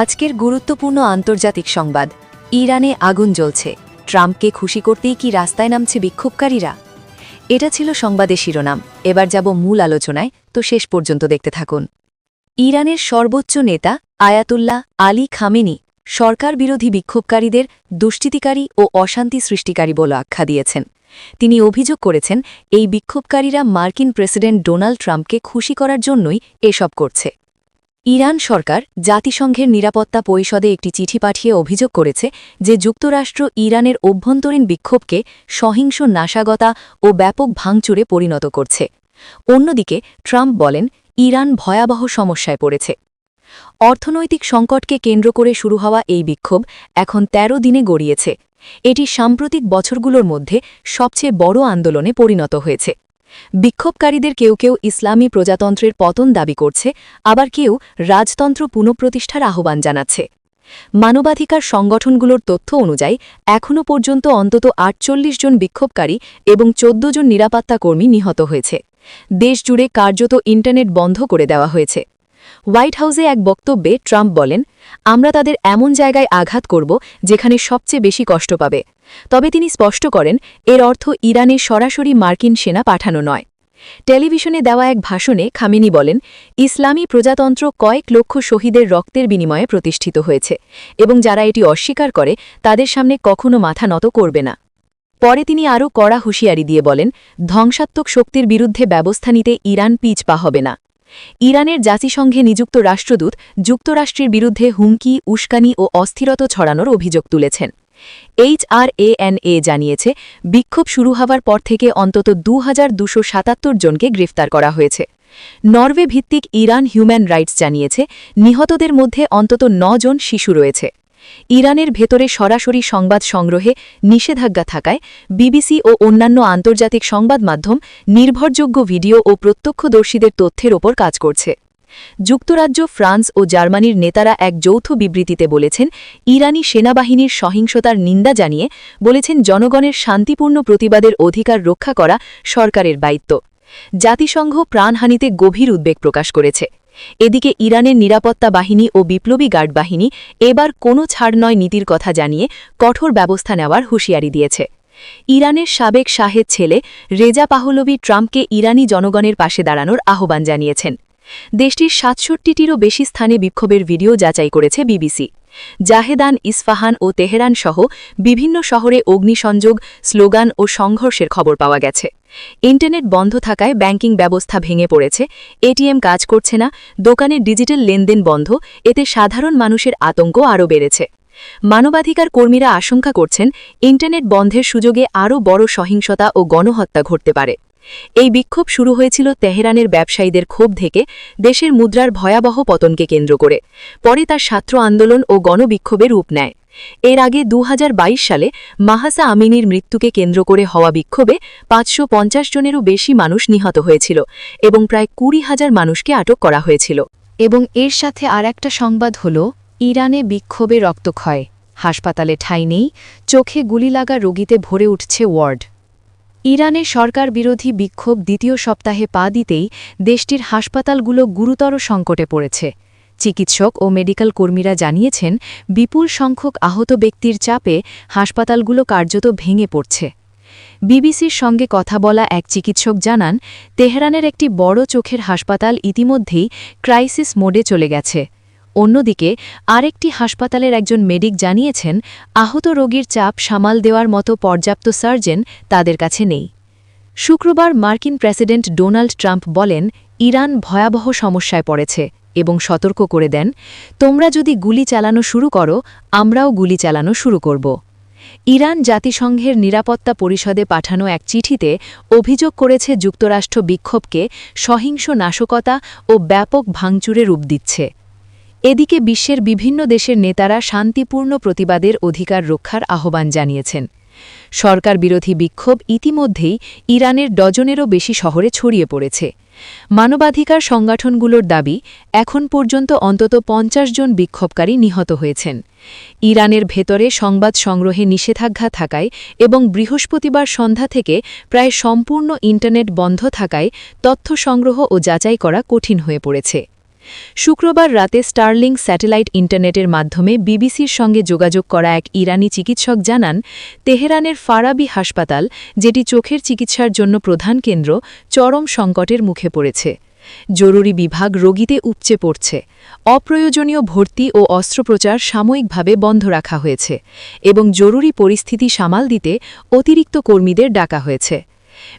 আজকের গুরুত্বপূর্ণ আন্তর্জাতিক সংবাদ। ইরানে আগুন জ্বলছে, ট্রাম্পকে খুশি করতেই কি রাস্তায় নামছে বিক্ষোভকারীরা? এটা ছিল সংবাদের শিরোনাম। এবার যাব মূল আলোচনায়, তো শেষ পর্যন্ত দেখতে থাকুন। ইরানের সর্বোচ্চ নেতা আয়াতুল্লাহ আলী খামেনি সরকার বিরোধী বিক্ষোভকারীদের দুষ্কৃতিকারী ও অশান্তি সৃষ্টিকারী বলে আখ্যা দিয়েছেন। তিনি অভিযোগ করেছেন, এই বিক্ষোভকারীরা মার্কিন প্রেসিডেন্ট ডোনাল্ড ট্রাম্পকে খুশি করার জন্যই এসব করছে। ইরান সরকার জাতিসংঘের নিরাপত্তা পরিষদে একটি চিঠি পাঠিয়ে অভিযোগ করেছে যে যুক্তরাষ্ট্র ইরানের অভ্যন্তরীণ বিক্ষোভকে সহিংস নাশকতা ও ব্যাপক ভাঙচুরে পরিণত করছে। অন্যদিকে ট্রাম্প বলেন, ইরান ভয়াবহ সমস্যায় পড়েছে। অর্থনৈতিক সংকটকে কেন্দ্র করে শুরু হওয়া এই বিক্ষোভ এখন ১৩ দিনে গড়িয়েছে। এটি সাম্প্রতিক বছরগুলোর মধ্যে সবচেয়ে বড় আন্দোলনে পরিণত হয়েছে। বিক্ষোভকারীদের কেউ কেউ ইসলামী প্রজাতন্ত্রের পতন দাবি করছে, আবার কেউ রাজতন্ত্র পুনঃপ্রতিষ্ঠার আহ্বান জানাচ্ছে। মানবাধিকার সংগঠনগুলোর তথ্য অনুযায়ী এখনও পর্যন্ত অন্তত ৪৮ জন বিক্ষোভকারী এবং ১৪ জন নিরাপত্তা কর্মী নিহত হয়েছে। দেশজুড়ে কার্যত ইন্টারনেট বন্ধ করে দেওয়া হয়েছে। হোয়াইট হাউসে এক বক্তব্যে ট্রাম্প বলেন, আমরা তাদের এমন জায়গায় আঘাত করব যেখানে সবচেয়ে বেশি কষ্ট পাবে। তবে তিনি স্পষ্ট করেন, এর অর্থ ইরানে সরাসরি মার্কিন সেনা পাঠানো নয়। টেলিভিশনে দেওয়া এক ভাষণে খামেনি বলেন, ইসলামী প্রজাতন্ত্র কয়েক লক্ষ শহীদের রক্তের বিনিময়ে প্রতিষ্ঠিত হয়েছে এবং যারা এটি অস্বীকার করে তাদের সামনে কখনো মাথা নত করবে না। পরে তিনি আরও কড়া হুঁশিয়ারি দিয়ে বলেন, ধ্বংসাত্মক শক্তির বিরুদ্ধে ব্যবস্থা নিতে ইরান পিছপা হবে না। ইরানের জাতিসংঘে নিযুক্ত রাষ্ট্রদূত যুক্তরাষ্ট্রের বিরুদ্ধে হুমকি, উস্কানি ও অস্থিরতা ছড়ানোর অভিযোগ তুলেছেন। HRANA জানিয়েছে, বিক্ষোভ শুরু হওয়ার পর থেকে অন্তত ২,২৭৭ জনকে গ্রেফতার করা হয়েছে। নরওয়ে ভিত্তিক ইরান হিউম্যান রাইটস জানিয়েছে, নিহতদের মধ্যে অন্তত ৯ জন শিশু রয়েছে। ইরানের ভেতরে সরাসরি সংবাদ সংগ্রহে নিষেধাজ্ঞা থাকায় বিবিসি ও অন্যান্য আন্তর্জাতিক সংবাদ মাধ্যম নির্ভরযোগ্য ভিডিও ও প্রত্যক্ষদর্শীদের তথ্যের ওপর কাজ করছে। যুক্তরাজ্য, ফ্রান্স ও জার্মানির নেতারা এক যৌথ বিবৃতিতে বলেছেন, ইরানি সেনাবাহিনীর সহিংসতার নিন্দা জানিয়ে বলেছেন, জনগণের শান্তিপূর্ণ প্রতিবাদের অধিকার রক্ষা করা সরকারের দায়িত্ব। জাতিসংঘ প্রাণহানিতে গভীর উদ্বেগ প্রকাশ করেছে। এদিকে ইরানের নিরাপত্তা বাহিনী ও বিপ্লবী গার্ড বাহিনী এবার কোনো ছাড় নয় নীতির কথা জানিয়ে কঠোর ব্যবস্থা নেওয়ার হুঁশিয়ারি দিয়েছে। ইরানের সাবেক শাহেদ ছেলে রেজা পাহলভি ট্রাম্পকে ইরানি জনগণের পাশে দাঁড়ানোর আহ্বান জানিয়েছেন। দেশটির ৬৭টিরও বেশি স্থানে বিক্ষোভের ভিডিও যাচাই করেছে বিবিসি। জাহেদান, ইস্ফাহান ও তেহরান সহ বিভিন্ন শহরে অগ্নিসংযোগ, স্লোগান ও সংঘর্ষের খবর পাওয়া গেছে। ইন্টারনেট বন্ধ থাকায় ব্যাংকিং ব্যবস্থা ভেঙে পড়েছে, এটিএম কাজ করছে না, দোকানের ডিজিটাল লেনদেন বন্ধ। এতে সাধারণ মানুষের আতঙ্ক আরও বেড়েছে। মানবাধিকার কর্মীরা আশঙ্কা করছেন, ইন্টারনেট বন্ধের সুযোগে আরও বড় সহিংসতা ও গণহত্যা ঘটতে পারে। এই বিক্ষোভ শুরু হয়েছিল তেহরানের ব্যবসায়ীদের ক্ষোভ থেকে দেশের মুদ্রার ভয়াবহ পতনকে কেন্দ্র করে। পরে তার ছাত্র আন্দোলন ও গণবিক্ষোভে রূপ নেয়। এর আগে ২০২২ সালে মাহসা আমিনির মৃত্যুকে কেন্দ্র করে হওয়া বিক্ষোভে ৫৫০ জনেরও বেশি মানুষ নিহত হয়েছিল এবং প্রায় ২০,০০০ মানুষকে আটক করা হয়েছিল। এবং এর সাথে আর একটা সংবাদ হল, ইরানে বিক্ষোভে রক্তক্ষয়, হাসপাতালে ঠাঁই নেই, চোখে গুলি লাগা রোগীতে ভরে উঠছে ওয়ার্ড। ইরানে সরকার বিরোধী বিক্ষোভ দ্বিতীয় সপ্তাহে পা দিতেই দেশটির হাসপাতালগুলো গুরুতর সংকটে পড়েছে। চিকিৎসক ও মেডিকেল কর্মীরা জানিয়েছেন, বিপুল সংখ্যক আহত ব্যক্তির চাপে হাসপাতালগুলো কার্যত ভেঙে পড়ছে। বিবিসির সঙ্গে কথা বলা এক চিকিৎসক জানান, তেহরানের একটি বড় চোখের হাসপাতাল ইতিমধ্যেই ক্রাইসিস মোডে চলে গেছে। অন্যদিকে আরেকটি হাসপাতালের একজন মেডিক জানিয়েছেন, আহত রোগীর চাপ সামাল দেওয়ার মতো পর্যাপ্ত সার্জন তাদের কাছে নেই। শুক্রবার মার্কিন প্রেসিডেন্ট ডোনাল্ড ট্রাম্প বলেন, ইরান ভয়াবহ সমস্যায় পড়েছে এবং সতর্ক করে দেন, তোমরা যদি গুলি চালানো শুরু করো, আমরাও গুলি চালানো শুরু করব। ইরান জাতিসংঘের নিরাপত্তা পরিষদে পাঠানো এক চিঠিতে অভিযোগ করেছে, যুক্তরাষ্ট্র বিক্ষোভকে সহিংস নাশকতা ও ব্যাপক ভাঙচুরে রূপ দিচ্ছে। এদিকে বিশ্বের বিভিন্ন দেশের নেতারা শান্তিপূর্ণ প্রতিবাদের অধিকার রক্ষার আহ্বান জানিয়েছেন। সরকার বিরোধী বিক্ষোভ ইতিমধ্যেই ইরানের ডজনেরও বেশি শহরে ছড়িয়ে পড়েছে। মানবাধিকার সংগঠনগুলোর দাবি, এখন পর্যন্ত অন্তত ৫০ জন বিক্ষোভকারী নিহত হয়েছেন। ইরানের ভেতরে সংবাদ সংগ্রহে নিষেধাজ্ঞা থাকায় এবং বৃহস্পতিবার সন্ধ্যা থেকে প্রায় সম্পূর্ণ ইন্টারনেট বন্ধ থাকায় তথ্য সংগ্রহ ও যাচাই করা কঠিন হয়ে পড়েছে। শুক্রবার রাতে স্টারলিং স্যাটেলাইট ইন্টারনেটের মাধ্যমে বিবিসির সঙ্গে যোগাযোগ করা এক ইরানি চিকিৎসক জানান, তেহরানের ফারাবি হাসপাতাল, যেটি চোখের চিকিৎসার জন্য প্রধান কেন্দ্র, চরম সংকটের মুখে পড়েছে। জরুরি বিভাগ রোগীতে উপচে পড়ছে। অপ্রয়োজনীয় ভর্তি ও অস্ত্রোপচার সাময়িকভাবে বন্ধ রাখা হয়েছে এবং জরুরি পরিস্থিতি সামাল দিতে অতিরিক্ত কর্মীদের ডাকা হয়েছে।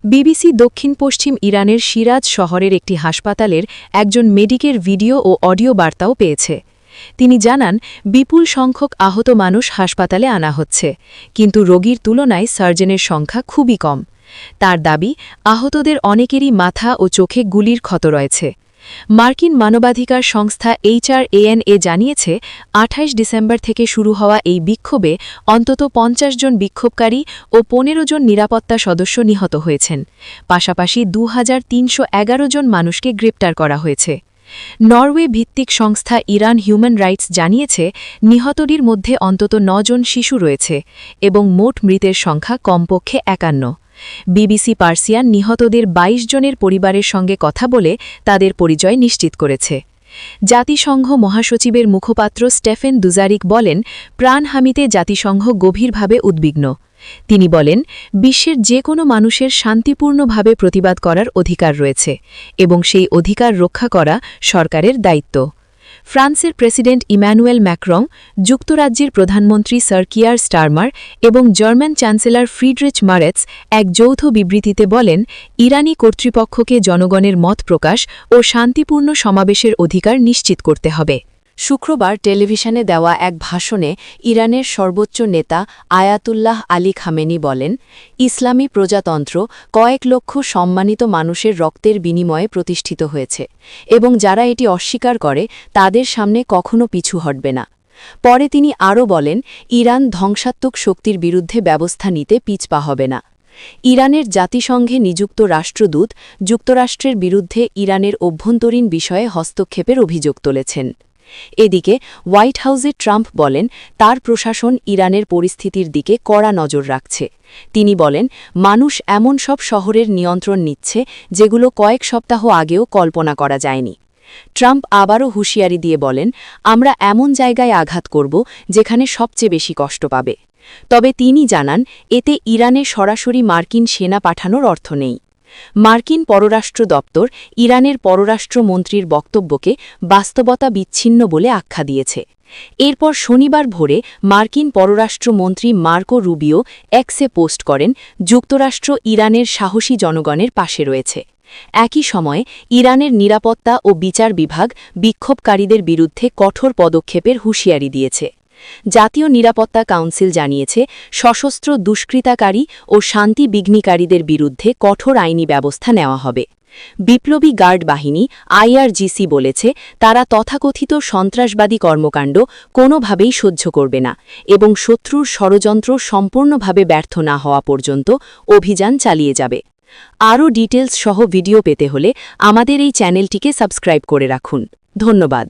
বিবিসি দক্ষিণ পশ্চিম ইরানের সিরাজ শহরের একটি হাসপাতালের একজন মেডিকের ভিডিও ও অডিও বার্তাও পেয়েছে। তিনি জানান, বিপুল সংখ্যক আহত মানুষ হাসপাতালে আনা হচ্ছে, কিন্তু রোগীর তুলনায় সার্জনের সংখ্যা খুবই কম। তার দাবি, আহতদের অনেকেরই মাথা ও চোখে গুলির ক্ষত রয়েছে। মার্কিন মানবাধিকার সংস্থা HRANA জানিয়েছে, 28 ডিসেম্বর থেকে শুরু হওয়া এই বিক্ষোভে অন্তত 50 জন বিক্ষোভকারী ও 15 জন নিরাপত্তা সদস্য নিহত হয়েছেন। পাশাপাশি 2311 জন মানুষকে গ্রেপ্তার করা হয়েছে। নরওয়ে ভিত্তিক সংস্থা ইরান হিউম্যান রাইটস জানিয়েছে, নিহতদের মধ্যে অন্তত 9 জন শিশু রয়েছে এবং মোট মৃতের সংখ্যা কমপক্ষে 51। বিবিসি পার্সিয়ান নিহতদের 22 জনের পরিবারের সঙ্গে কথা বলে তাদের পরিচয় নিশ্চিত করেছে। জাতিসংঘ মহাসচিবের মুখপাত্র স্টেফেন দুজারিক বলেন, প্রাণহানিতে জাতিসংঘ গভীরভাবে উদ্বিগ্ন। তিনি বলেন, বিশ্বের যে কোনো মানুষের শান্তিপূর্ণভাবে প্রতিবাদ করার অধিকার রয়েছে এবং সেই অধিকার রক্ষা করা সরকারের দায়িত্ব। ফ্রান্সের প্রেসিডেন্ট ইম্যানুয়েল ম্যাক্রং, যুক্তরাজ্যের প্রধানমন্ত্রী স্যার কিয়ার স্টারমার এবং জার্মান চ্যান্সেলর ফ্রিডরিচ মারেটস এক যৌথ বিবৃতিতে বলেন, ইরানি কর্তৃপক্ষকে জনগণের মত প্রকাশ ও শান্তিপূর্ণ সমাবেশের অধিকার নিশ্চিত করতে হবে। শুক্রবার টেলিভিশনে দেওয়া এক ভাষণে ইরানের সর্বোচ্চ নেতা আয়াতুল্লাহ আলী খামেনি বলেন, ইসলামী প্রজাতন্ত্র কয়েক লক্ষ সম্মানিত মানুষের রক্তের বিনিময়ে প্রতিষ্ঠিত হয়েছে এবং যারা এটি অস্বীকার করে তাদের সামনে কখনো পিছু হটবে না। পরে তিনি আরও বলেন, ইরান ধ্বংসাত্মক শক্তির বিরুদ্ধে ব্যবস্থা নিতে পিছপা হবে না। ইরানের জাতিসংঘে নিযুক্ত রাষ্ট্রদূত যুক্তরাষ্ট্রের বিরুদ্ধে ইরানের অভ্যন্তরীণ বিষয়ে হস্তক্ষেপের অভিযোগ তুলেছেন। এদিকে হোয়াইট হাউসে ট্রাম্প বলেন, তার প্রশাসন ইরানের পরিস্থিতির দিকে কড়া নজর রাখছে। তিনি বলেন, মানুষ এমন সব শহরের নিয়ন্ত্রণ নিচ্ছে যেগুলো কয়েক সপ্তাহ আগেও কল্পনা করা যায়নি। ট্রাম্প আবারও হুঁশিয়ারি দিয়ে বলেন, আমরা এমন জায়গায় আঘাত করব যেখানে সবচেয়ে বেশি কষ্ট পাবে। তবে তিনি জানান, এতে ইরানে সরাসরি মার্কিন সেনা পাঠানোর অর্থ নেই। মার্কিন পররাষ্ট্র দপ্তর ইরানের পররাষ্ট্রমন্ত্রীর বক্তব্যকে বাস্তবতা বিচ্ছিন্ন বলে আখ্যা দিয়েছে। এরপর শনিবার ভোরে মার্কিন পররাষ্ট্রমন্ত্রী মার্কো রুবিও এক্সে পোস্ট করেন, যুক্তরাষ্ট্র ইরানের সাহসী জনগণের পাশে রয়েছে। একই সময়ে ইরানের নিরাপত্তা ও বিচার বিভাগ বিক্ষোভকারীদের বিরুদ্ধে কঠোর পদক্ষেপের হুঁশিয়ারি দিয়েছে। জাতীয় নিরাপত্তা কাউন্সিল জানিয়েছে, সশস্ত্র দুষ্কৃতাকারী ও শান্তি বিঘ্নিকারীদের বিরুদ্ধে কঠোর আইনি ব্যবস্থা নেওয়া হবে। বিপ্লবী গার্ড বাহিনী IRGC বলেছে, তারা তথাকথিত সন্ত্রাসবাদী কর্মকাণ্ড কোনোভাবেই সহ্য করবে না এবং শত্রুর ষড়যন্ত্র সম্পূর্ণভাবে ব্যর্থ না হওয়া পর্যন্ত অভিযান চালিয়ে যাবে। আরও ডিটেলস সহ ভিডিও পেতে হলে আমাদের এই চ্যানেলটিকে সাবস্ক্রাইব করে রাখুন। ধন্যবাদ।